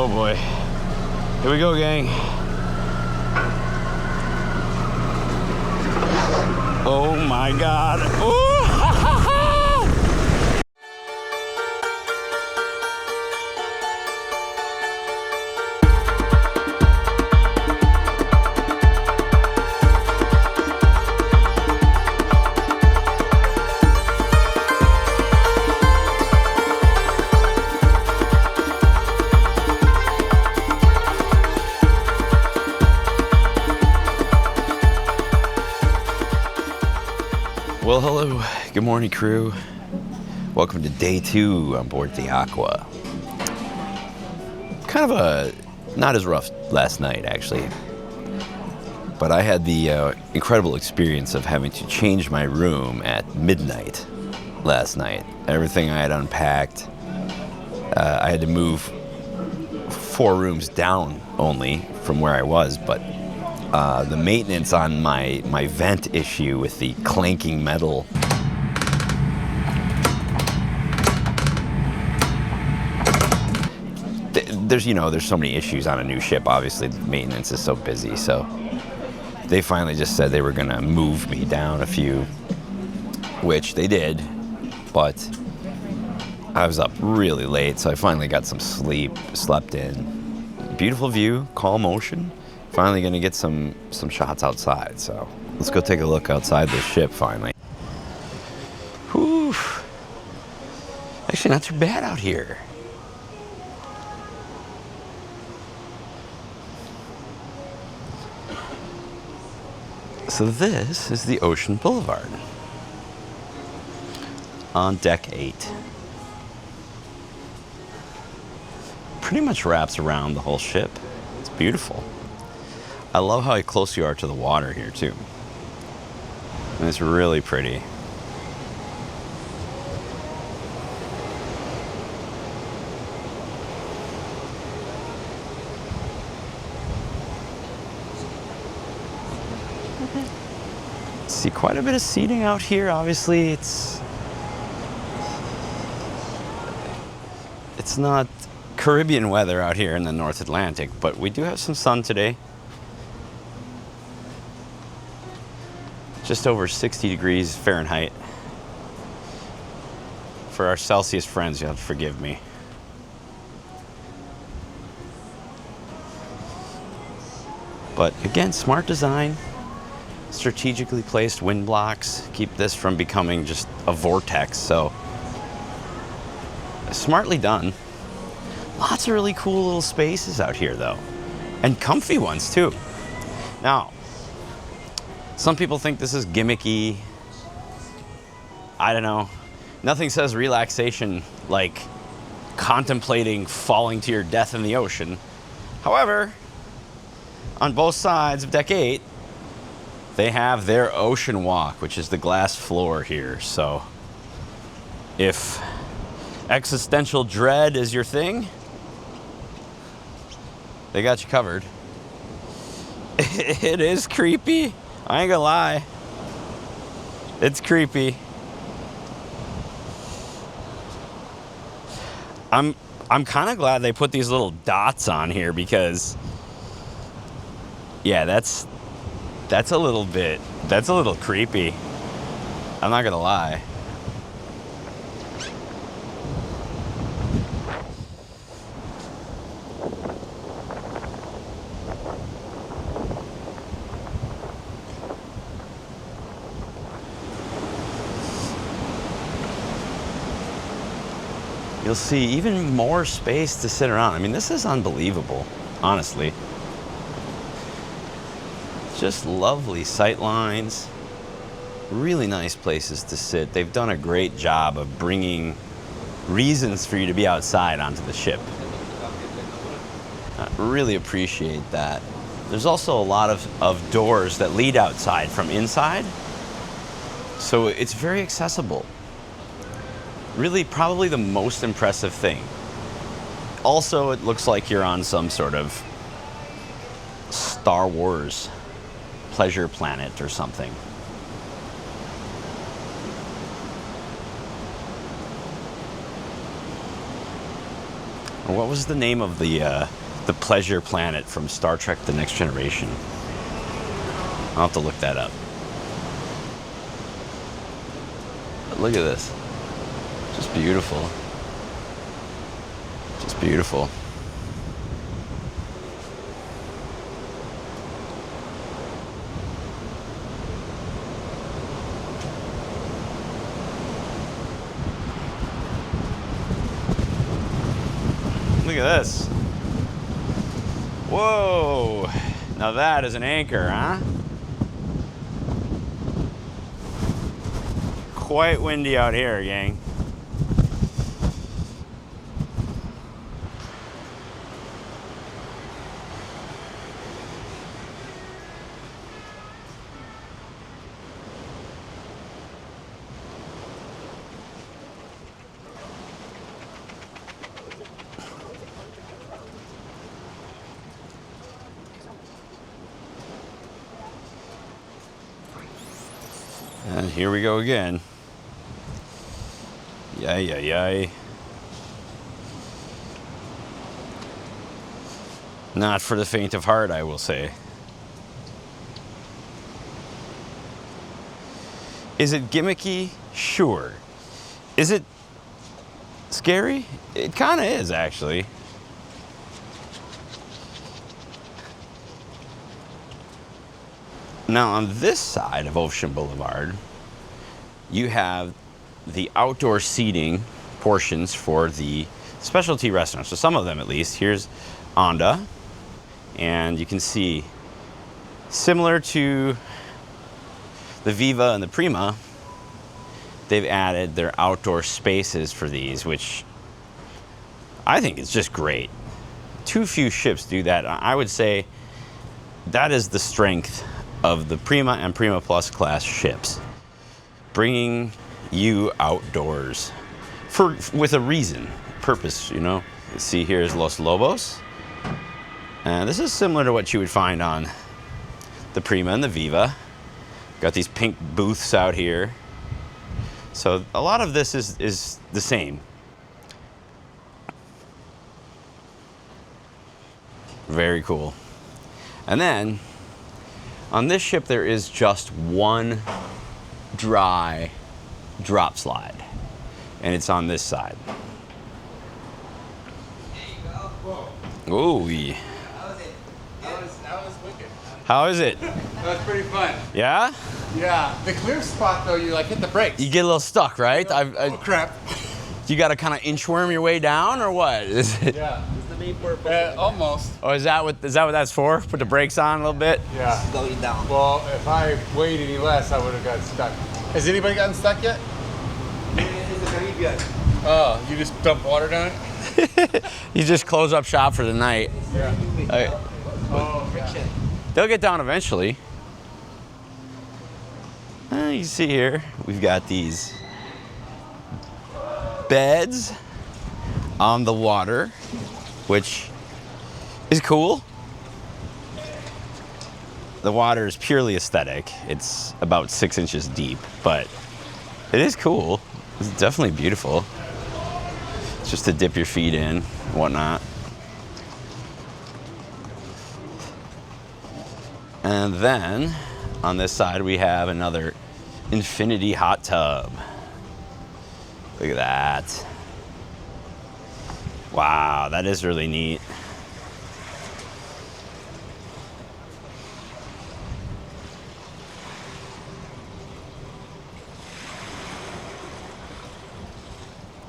Oh boy. Here we go, gang. Oh my God. Ooh. Well, hello. Good morning, crew. Welcome to day 2 on board the Aqua. Kind of a not as rough last night, actually. But I had the incredible experience of having to change my room at midnight last night. Everything I had unpacked, I had to move 4 rooms down only from where I was, but the maintenance on my vent issue with the clanking metal. There's so many issues on a new ship. Obviously, the maintenance is so busy. So they finally just said they were going to move me down a few, which they did. But I was up really late, so I finally got some sleep, slept in. Beautiful view, calm ocean. Finally gonna get some shots outside, so let's go take a look outside this ship finally. Whew. Actually, not too bad out here. So this is the Ocean Boulevard on deck 8. Pretty much wraps around the whole ship. It's beautiful. I love how close you are to the water here, too. And it's really pretty. See quite a bit of seating out here. Obviously, it's not Caribbean weather out here in the North Atlantic, but we do have some sun today. Just over 60 degrees Fahrenheit. For our Celsius friends, you'll have to forgive me. But again, smart design, strategically placed wind blocks, keep this from becoming just a vortex, so smartly done. Lots of really cool little spaces out here though, and comfy ones too. Now, some people think this is gimmicky. I don't know. Nothing says relaxation like contemplating falling to your death in the ocean. However, on both sides of deck 8, they have their ocean walk, which is the glass floor here. So if existential dread is your thing, they got you covered. It is creepy. I ain't gonna lie. It's creepy. I'm kind of glad they put these little dots on here because, yeah, that's a little creepy. I'm not gonna lie. You'll see even more space to sit around. I mean, this is unbelievable, honestly. Just lovely sight lines, really nice places to sit. They've done a great job of bringing reasons for you to be outside onto the ship. I really appreciate that. There's also a lot of doors that lead outside from inside, so it's very accessible. Really, probably the most impressive thing. Also, it looks like you're on some sort of Star Wars pleasure planet or something. Or what was the name of the pleasure planet from Star Trek: The Next Generation? I'll have to look that up. But look at this. Just beautiful. Just beautiful. Look at this. Whoa. Now that is an anchor, huh? Quite windy out here, gang. And here we go again. Yay, yay, yay. Not for the faint of heart, I will say. Is it gimmicky? Sure. Is it scary? It kind of is, actually. Now, on this side of Ocean Boulevard, you have the outdoor seating portions for the specialty restaurants. So some of them, at least. Here's Onda, and you can see, similar to the Viva and the Prima, they've added their outdoor spaces for these, which I think is just great. Too few ships do that. I would say that is the strength of the Prima and Prima Plus class ships, bringing you outdoors with a reason, purpose, you know. See, here's Los Lobos, and this is similar to what you would find on the Prima and the Viva. Got these pink booths out here, so a lot of this is the same. Very cool. And then on this ship, there is just one dry drop slide, and it's on this side. There you go. Ooh. How was it? That was wicked. How is it? That was pretty fun. Yeah? Yeah. The clear spot though, you like hit the brakes. You get a little stuck, right? Oh crap. You got to kind of inchworm your way down, or what? Is it? Yeah. It's the main purpose. Almost. Oh, is that what that's for? Put the brakes on a little bit? Yeah. Going down. Well, if I weighed any less, I would have got stuck. Has anybody gotten stuck yet? It's the Caribbean. Oh, you just dump water down it? You just close up shop for the night. Yeah. Okay. Oh, friction. They'll get down eventually. You see here, we've got these beds on the water, which is cool. The water is purely aesthetic. It's about 6 inches deep, but it is cool. It's definitely beautiful. It's just to dip your feet in and whatnot. And then on this side, we have another infinity hot tub. Look at that. Wow, that is really neat.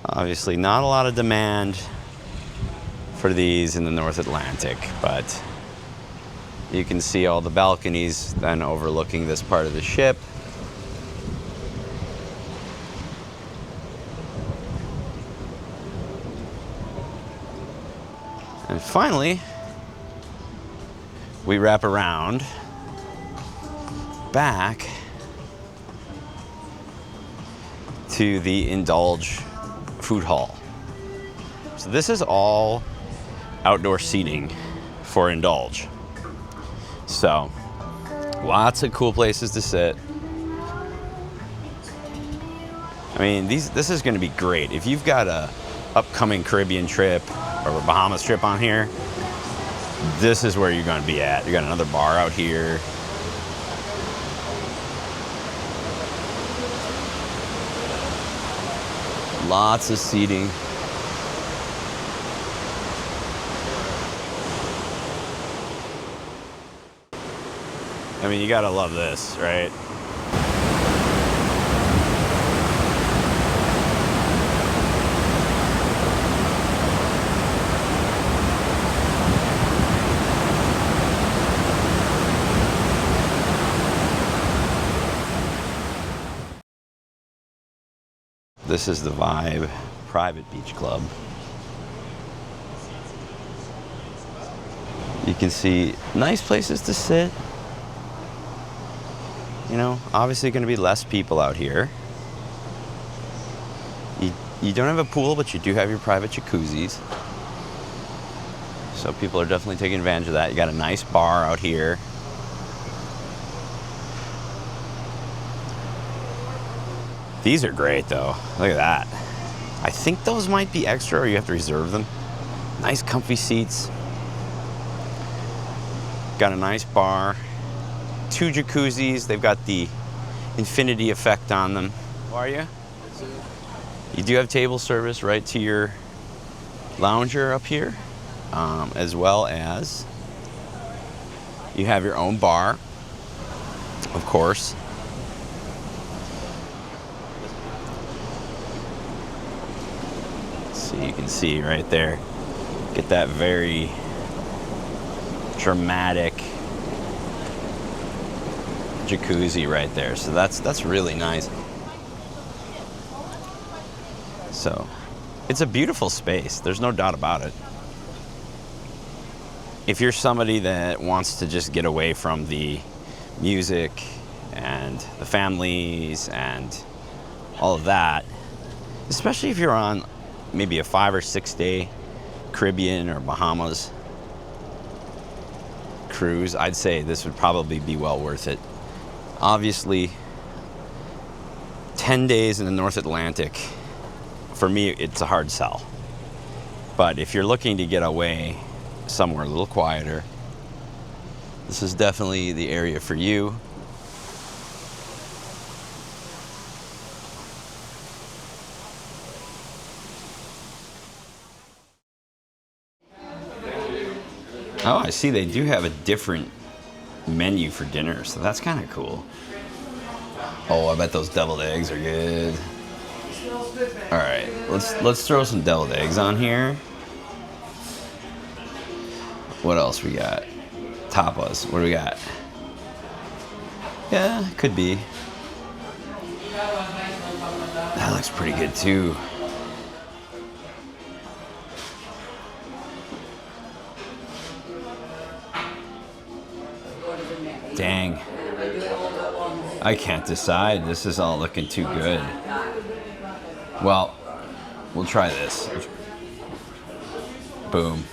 Obviously, not a lot of demand for these in the North Atlantic, but you can see all the balconies then overlooking this part of the ship. And finally, we wrap around back to the Indulge Food Hall. So this is all outdoor seating for Indulge. So lots of cool places to sit. I mean, this is going to be great if you've got a upcoming Caribbean trip or a Bahamas trip on here, this is where you're going to be at. You got another bar out here. Lots of seating. I mean, you gotta love this, right? This is the Vibe Private Beach Club. You can see nice places to sit. You know, obviously going to be less people out here. You don't have a pool, but you do have your private jacuzzis. So people are definitely taking advantage of that. You got a nice bar out here. These are great though. Look at that. I think those might be extra or you have to reserve them. Nice comfy seats. Got a nice bar. 2 jacuzzis. They've got the infinity effect on them. How are you? You do have table service right to your lounger up here, as well as you have your own bar, of course. So you can see right there, get that very dramatic jacuzzi right there. So that's really nice. So it's a beautiful space. There's no doubt about it. If you're somebody that wants to just get away from the music and the families and all of that, especially if you're on maybe a 5 or 6 day Caribbean or Bahamas cruise, I'd say this would probably be well worth it. Obviously, 10 days in the North Atlantic, for me, it's a hard sell. But if you're looking to get away somewhere a little quieter, this is definitely the area for you. Oh, I see they do have a different menu for dinner, so that's kind of cool. Oh, I bet those deviled eggs are good. All right, let's throw some deviled eggs on here. What else we got? Tapas. What do we got? Yeah, could be. That looks pretty good too. Dang. I can't decide. This is all looking too good. Well, we'll try this. Boom.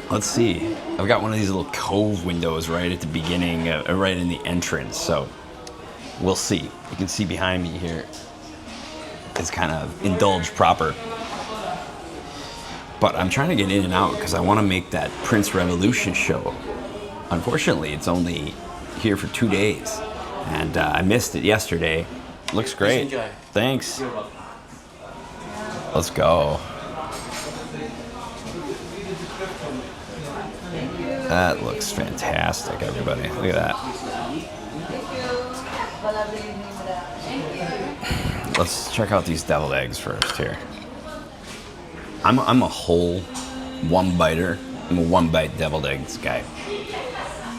Let's see. I've got one of these little cove windows right at the beginning, right in the entrance. So we'll see. You can see behind me here. It's kind of Indulge proper. But I'm trying to get in and out because I want to make that Prince Revolution show. Unfortunately, it's only here for 2 days. And I missed it yesterday. Looks great. Enjoy. Thanks. Let's go. That looks fantastic, everybody. Look at that. Let's check out these deviled eggs first here. I'm a whole one biter. I'm a one bite deviled eggs guy.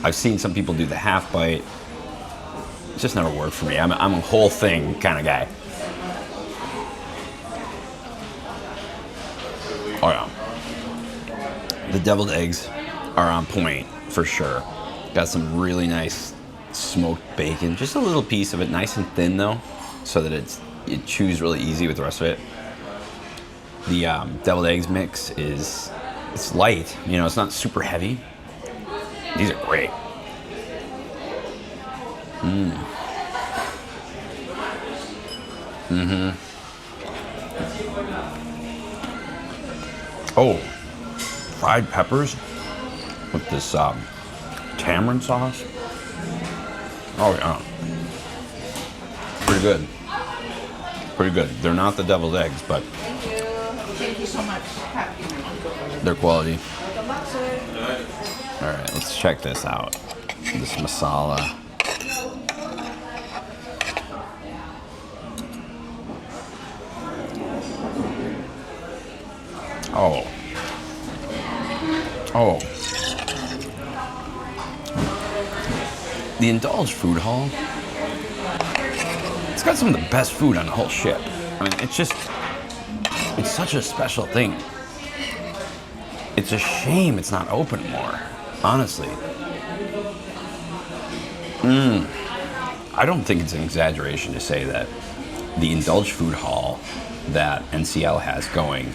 I've seen some people do the half bite. It just never worked for me. I'm a whole thing kind of guy. Oh yeah. The deviled eggs are on point for sure. Got some really nice smoked bacon. Just a little piece of it, nice and thin though, so that it chews really easy with the rest of it. The deviled eggs mix it's light. You know, it's not super heavy. These are great. Oh, fried peppers with this tamarind sauce. Oh yeah, pretty good. Pretty good. They're not the deviled eggs, but Thank you so much. they're quality. All right, let's check this out. This masala. Oh. Oh. The Indulge Food Hall. It's got some of the best food on the whole ship. I mean, it's such a special thing. It's a shame it's not open more, honestly. I don't think it's an exaggeration to say that the Indulge Food Hall that NCL has going,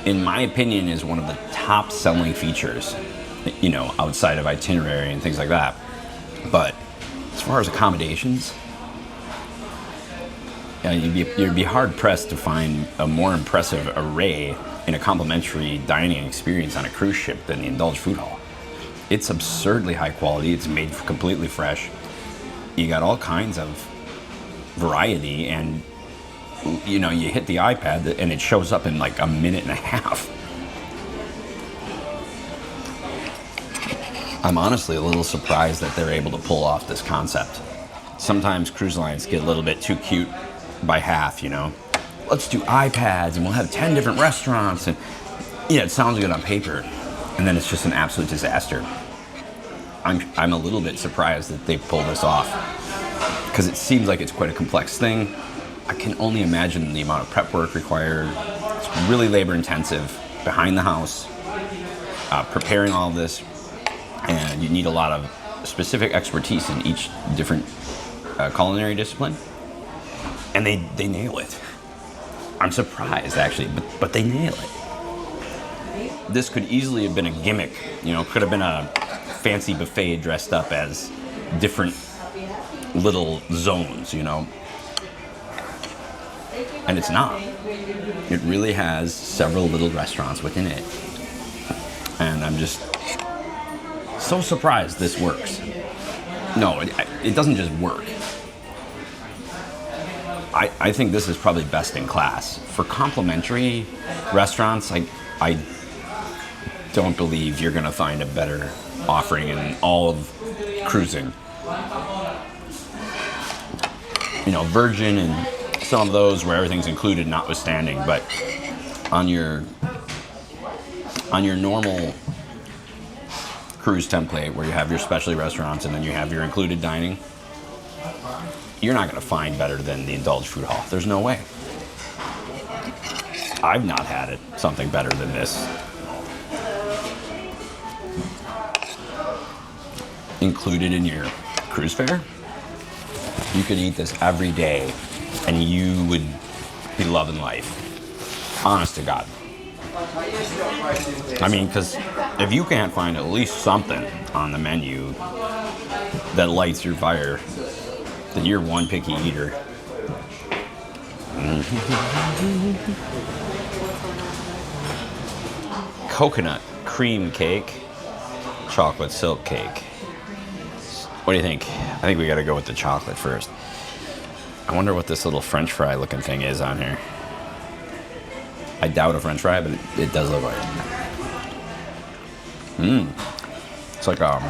in my opinion, is one of the top selling features, you know, outside of itinerary and things like that. But as far as accommodations, you'd be hard pressed to find a more impressive array in a complimentary dining experience on a cruise ship than the Indulge Food Hall. It's absurdly high quality. It's made completely fresh. You got all kinds of variety, and you know, you hit the iPad and it shows up in like a minute and a half. I'm honestly a little surprised that they're able to pull off this concept. Sometimes cruise lines get a little bit too cute by half, you know. Let's do iPads and we'll have 10 different restaurants, and yeah, it sounds good on paper, and then it's just an absolute disaster. I'm a little bit surprised that they pulled this off, because it seems like it's quite a complex thing. I can only imagine the amount of prep work required. It's really labor intensive behind the house, preparing all of this, and you need a lot of specific expertise in each different culinary discipline, and they nail it. I'm surprised, actually, but they nail it. This could easily have been a gimmick, you know, could have been a fancy buffet dressed up as different little zones, you know. And it's not. It really has several little restaurants within it. And I'm just so surprised this works. No, it doesn't just work. I think this is probably best in class. For complimentary restaurants, I don't believe you're going to find a better offering in all of cruising. You know, Virgin and some of those where everything's included notwithstanding, but on your normal cruise template where you have your specialty restaurants and then you have your included dining, you're not going to find better than the Indulge Food Hall. There's no way. I've not had it something better than this. Included in your cruise fare, you could eat this every day and you would be loving life. Honest to God. I mean, because if you can't find at least something on the menu that lights your fire, then you're one picky eater. Coconut cream cake, chocolate silk cake. What do you think? I think we gotta go with the chocolate first. I wonder what this little French fry looking thing is on here. I doubt a French fry, but it does look like it. It's like kind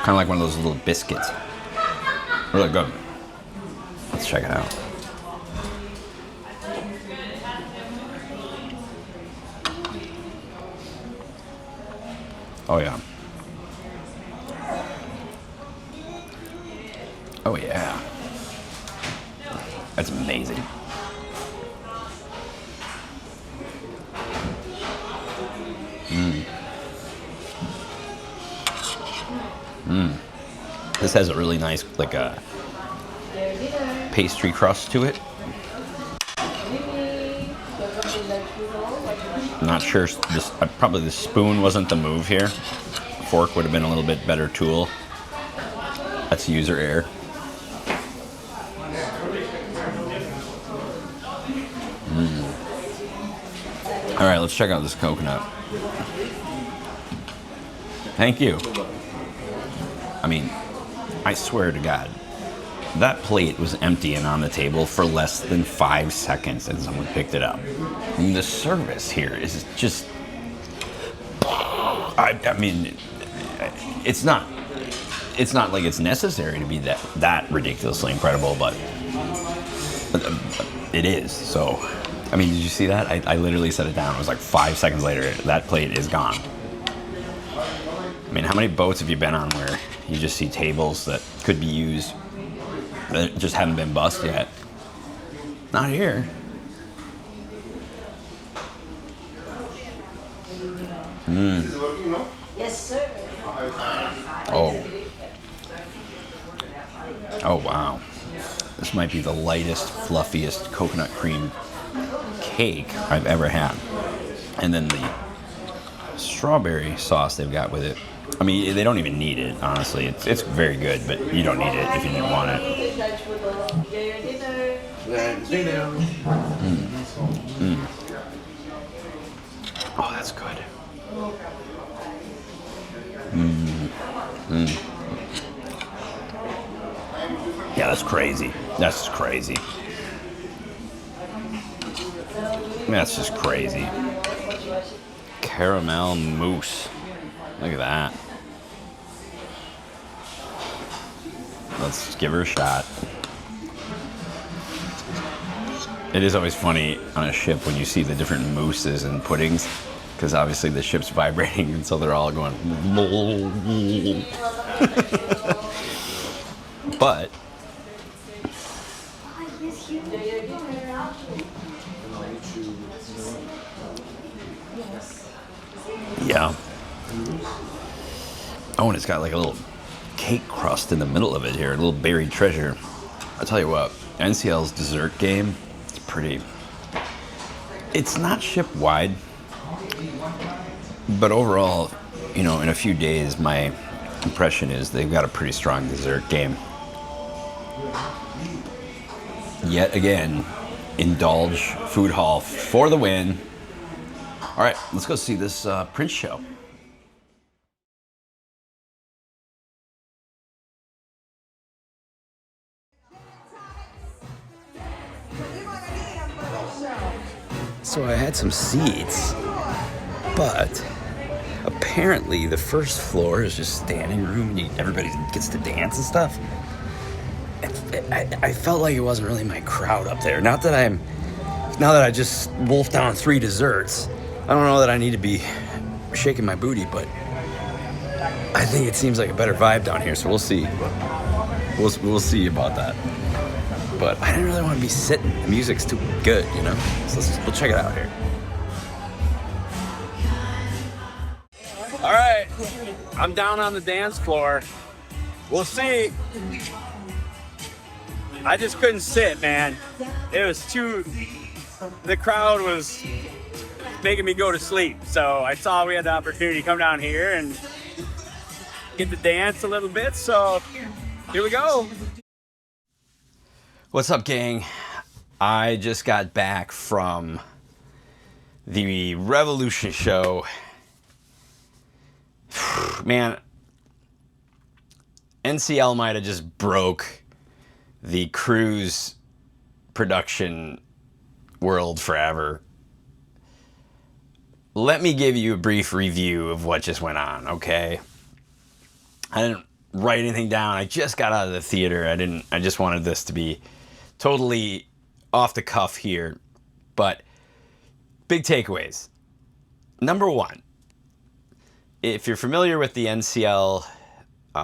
of like one of those little biscuits. Really good. Let's check it out. Oh yeah. Oh yeah. That's amazing. This has a really nice, like a pastry crust to it. I'm not sure, probably the spoon wasn't the move here. A fork would have been a little bit better tool. That's user error. All right, let's check out this coconut. Thank you. I mean, I swear to God, that plate was empty and on the table for less than 5 seconds and someone picked it up. And the service here is just, I mean, it's not like it's necessary to be that ridiculously incredible, but it is. So, I mean, did you see that? I literally set it down. It was like 5 seconds later, that plate is gone. I mean, how many boats have you been on where you just see tables that could be used that just haven't been bussed yet? Not here. Yes, sir. Oh, wow. This might be the lightest, fluffiest coconut cream cake I've ever had. And then the strawberry sauce they've got with it. I mean, they don't even need it, honestly. It's very good, but you don't need it if you didn't want it. Oh, that's good. Yeah, that's crazy. That's crazy. That's just crazy. Caramel mousse. Look at that. Let's give her a shot. It is always funny on a ship when you see the different mousses and puddings, because obviously the ship's vibrating, and so they're all going. But yeah. Oh, and it's got like a little cake crust in the middle of it here, a little buried treasure. I'll tell you what, NCL's dessert game, it's pretty. It's not ship-wide, but overall, you know, in a few days, my impression is they've got a pretty strong dessert game. Yet again, Indulge Food Hall for the win. All right, let's go see this Prince show. So I had some seats, but apparently the first floor is just standing room and everybody gets to dance and stuff. I felt like it wasn't really my crowd up there. Now that I just wolfed down 3 desserts, I don't know that I need to be shaking my booty, but I think it seems like a better vibe down here, so we'll see. We'll see about that. But I didn't really want to be sitting. The music's too good, you know? So we'll check it out here. All right, I'm down on the dance floor. We'll see. I just couldn't sit, man. It was the crowd was making me go to sleep. So I saw we had the opportunity to come down here and get to dance a little bit. So here we go. What's up, gang? I just got back from the Revolution show. Man, NCL might have just broke the cruise production world forever. Let me give you a brief review of what just went on, okay? I didn't write anything down. I just got out of the theater. I just wanted this to be totally off the cuff here. But big takeaways. Number 1, if you're familiar with the NCL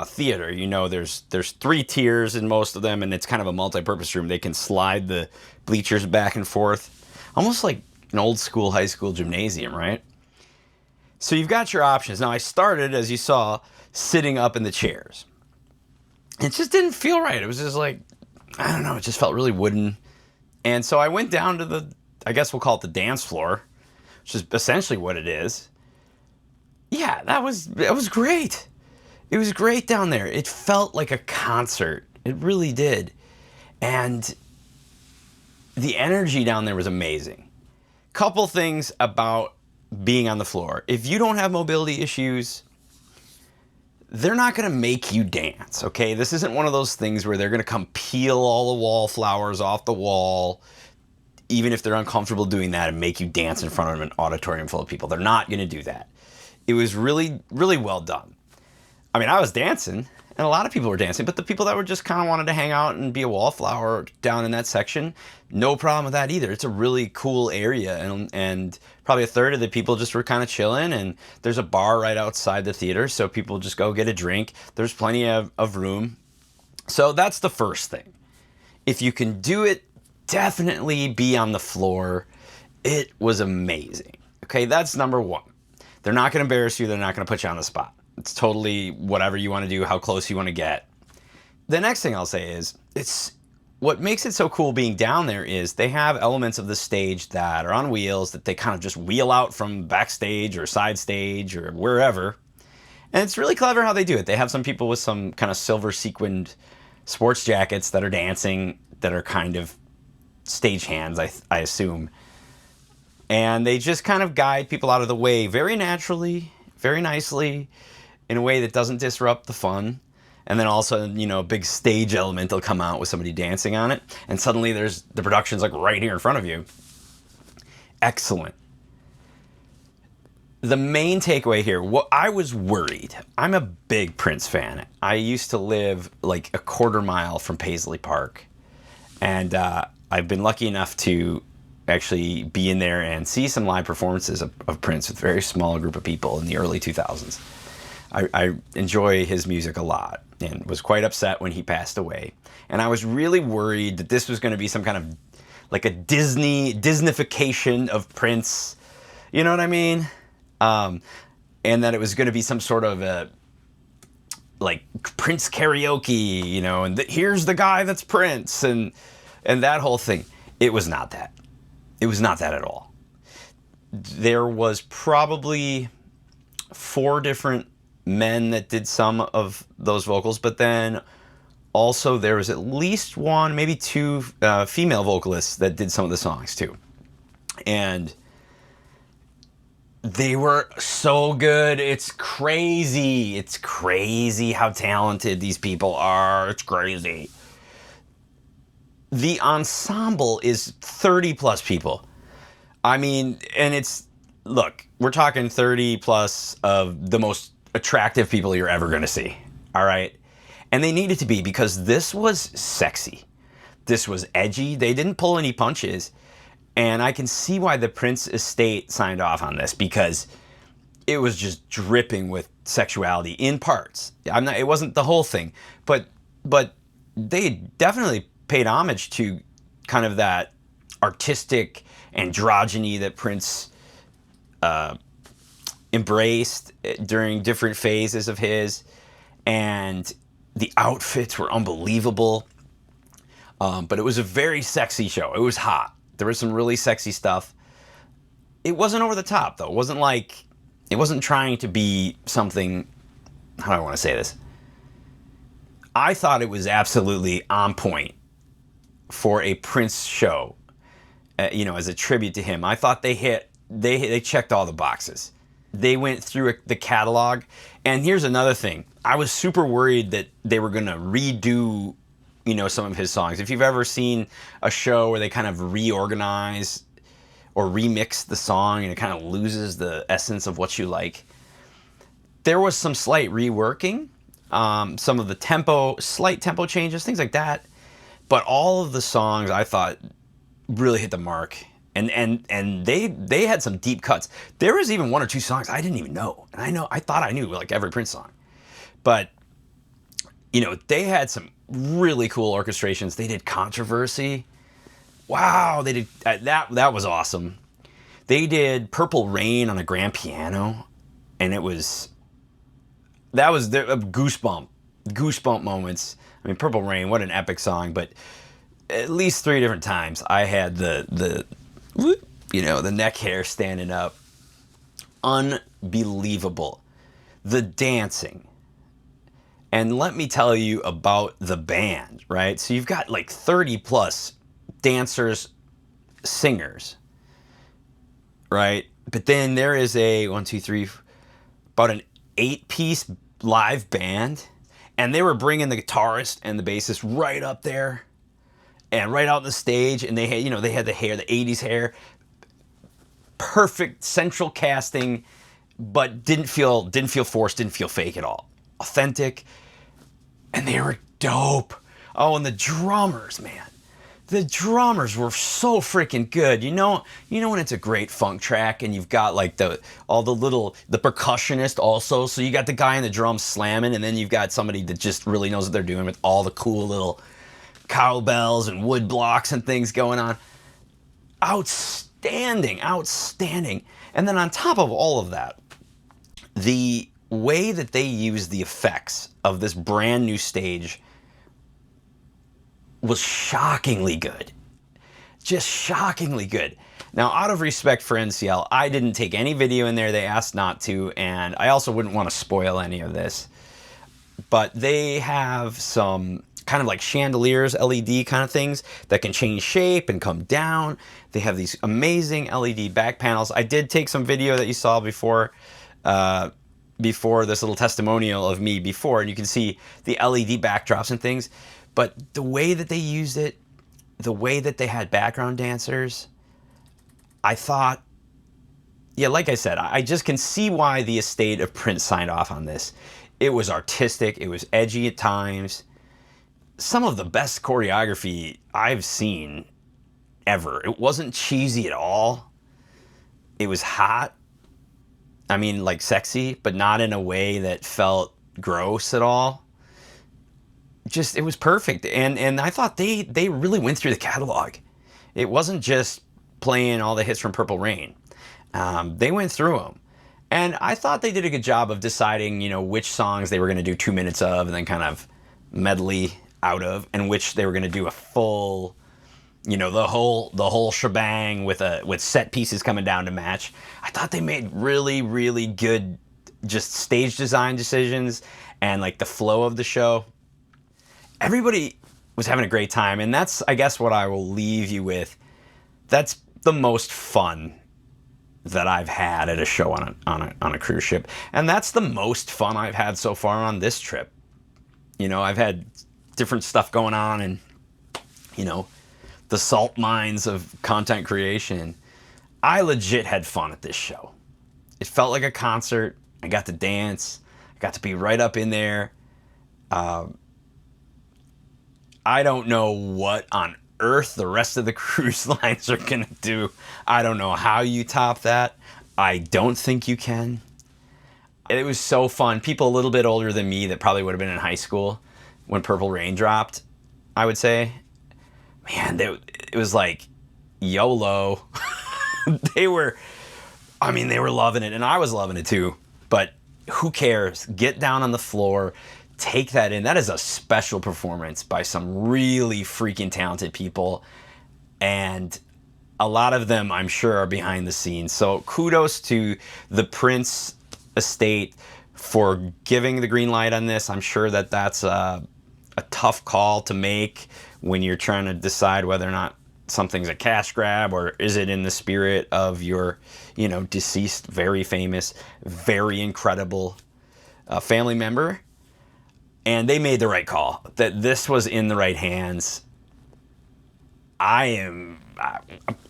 theater, you know there's 3 tiers in most of them, and it's kind of a multi-purpose room. They can slide the bleachers back and forth, almost like an old school high school gymnasium, right? So you've got your options. Now I started, as you saw, sitting up in the chairs. It just didn't feel right. It was just like, I don't know, it just felt really wooden. And so I went down to the, I guess we'll call it the dance floor, which is essentially what it is. Yeah, that was great. It was great down there. It felt like a concert. It really did. And the energy down there was amazing. couple things about being on the floor. If you don't have mobility issues, they're not going to make you dance, okay? This isn't one of those things where they're going to come peel all the wallflowers off the wall, even if they're uncomfortable doing that, and make you dance in front of an auditorium full of people. They're not going to do that. It was really, really well done. I mean, I was dancing, and a lot of people were dancing, but the people that were just kind of wanted to hang out and be a wallflower down in that section, no problem with that either. It's a really cool area, and probably a third of the people just were kind of chilling, and there's a bar right outside the theater, so people just go get a drink. There's plenty of room. So that's the first thing. If you can do it, definitely be on the floor. It was amazing. Okay, that's number one. They're not going to embarrass you. They're not going to put you on the spot. It's totally whatever you want to do, how close you want to get. The next thing I'll say is, what makes it so cool being down there is they have elements of the stage that are on wheels that they kind of just wheel out from backstage or side stage or wherever. And it's really clever how they do it. They have some people with some kind of silver sequined sports jackets that are dancing, that are kind of stagehands, I assume. And they just kind of guide people out of the way very naturally, very nicely, in a way that doesn't disrupt the fun. And then also, a big stage element will come out with somebody dancing on it. And suddenly the production's like right here in front of you. Excellent. The main takeaway here, I was worried. I'm a big Prince fan. I used to live like a quarter mile from Paisley Park. And I've been lucky enough to actually be in there and see some live performances of Prince with a very small group of people in the early 2000s. I enjoy his music a lot and was quite upset when he passed away. And I was really worried that this was going to be some kind of like a Disneyfication of Prince. You know what I mean? And that it was going to be some sort of a like Prince karaoke, and here's the guy that's Prince and that whole thing. It was not that. It was not that at all. There was probably 4 different men that did some of those vocals, but then also there was at least 1, maybe 2 female vocalists that did some of the songs too. And they were so good. It's crazy. It's crazy how talented these people are. It's crazy. The ensemble is 30 plus people. I mean, and look, we're talking 30 plus of the most attractive people you're ever going to see. All right. And they needed to be, because this was sexy. This was edgy. They didn't pull any punches. And I can see why the Prince estate signed off on this, because it was just dripping with sexuality in parts. It wasn't the whole thing, but they definitely paid homage to kind of that artistic androgyny that Prince embraced during different phases of his, and the outfits were unbelievable. But it was a very sexy show. It was hot. There was some really sexy stuff. It wasn't over the top, though. It wasn't trying to be something, how do I want to say this? I thought it was absolutely on point for a Prince show, as a tribute to him. I thought they checked all the boxes. They went through the catalog. And here's another thing. I was super worried that they were going to redo, some of his songs. If you've ever seen a show where they kind of reorganize or remix the song and it kind of loses the essence of what you like, there was some slight reworking, some of the slight tempo changes, things like that. But all of the songs, I thought, really hit the mark. And they had some deep cuts. There was even 1 or 2 songs I didn't even know. And I thought I knew like every Prince song. But, they had some really cool orchestrations. They did Controversy. Wow, they did that was awesome. They did Purple Rain on a grand piano, and that was the goosebump moments. I mean, Purple Rain, what an epic song, but at least 3 different times I had the neck hair standing up. Unbelievable. The dancing. And let me tell you about the band, right? So you've got like 30 plus dancers, singers. right? But then there is a about an 8-piece live band, and they were bringing the guitarist and the bassist right up there and right out on the stage, and they had, they had the hair, the 80s hair, perfect central casting, but didn't feel forced, didn't feel fake at all. Authentic, and they were dope. Oh, and the drummers, man. The drummers were so freaking good. You know when it's a great funk track and you've got like the percussionist also. So you got the guy in the drums slamming, and then you've got somebody that just really knows what they're doing with all the cool little cowbells and wood blocks and things going on. Outstanding. And then on top of all of that, the way that they use the effects of this brand new stage was shockingly good. Just shockingly good. Now, out of respect for NCL, I didn't take any video in there. They asked not to, and I also wouldn't want to spoil any of this. But they have some kind of like chandeliers, LED kind of things that can change shape and come down. They have these amazing LED back panels. I did take some video that you saw before this little testimonial of me before, and you can see the LED backdrops and things. But the way that they used it, the way that they had background dancers, I thought, yeah, like I said, I just can see why the estate of Prince signed off on this. It was artistic, it was edgy at times. Some of the best choreography I've seen ever. It wasn't cheesy at all. It was hot. I mean, like sexy, but not in a way that felt gross at all. Just, it was perfect. And I thought they really went through the catalog. It wasn't just playing all the hits from Purple Rain. They went through them. And I thought they did a good job of deciding, which songs they were going to do 2 minutes of and then kind of medley out of, and which they were going to do a full, the whole shebang with set pieces coming down to match. I thought they made really, really good just stage design decisions and like the flow of the show. Everybody was having a great time, and that's, I guess, what I will leave you with. That's the most fun that I've had at a show on a cruise ship, and that's the most fun I've had so far on this trip. I've had different stuff going on, and the salt mines of content creation. I legit had fun at this show. It felt like a concert. I got to dance. I got to be right up in there. I don't know what on earth the rest of the cruise lines are going to do. I don't know how you top that. I don't think you can. It was so fun. People a little bit older than me that probably would have been in high school when Purple Rain dropped, I would say. Man, it was like YOLO. They were loving it, and I was loving it too. But who cares? Get down on the floor. Take that in. That is a special performance by some really freaking talented people. And a lot of them, I'm sure, are behind the scenes. So kudos to the Prince estate for giving the green light on this. I'm sure that that's a tough call to make when you're trying to decide whether or not something's a cash grab or is it in the spirit of your, deceased, very famous, very incredible family member. And they made the right call, that this was in the right hands.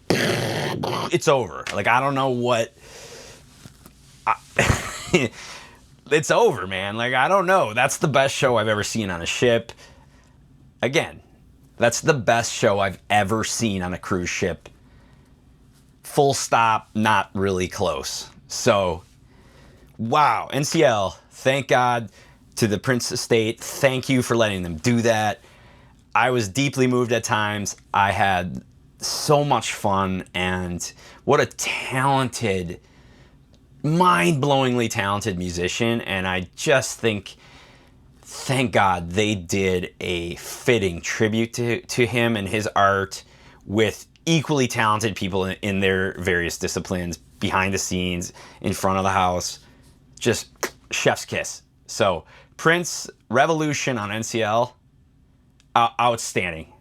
It's over. Like, I don't know what, it's over, man. Like, I don't know. That's the best show I've ever seen on a ship. Again, that's the best show I've ever seen on a cruise ship. Full stop, not really close. So, wow, NCL, thank God. To the Prince estate, thank you for letting them do that. I was deeply moved at times. I had so much fun, and what a talented, mind-blowingly talented musician. And I just think, thank God they did a fitting tribute to him and his art with equally talented people in their various disciplines, behind the scenes, in front of the house. Just chef's kiss. So, Prince Revolution on NCL, outstanding.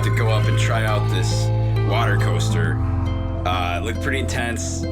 to go up and try out this water coaster. It looked pretty intense.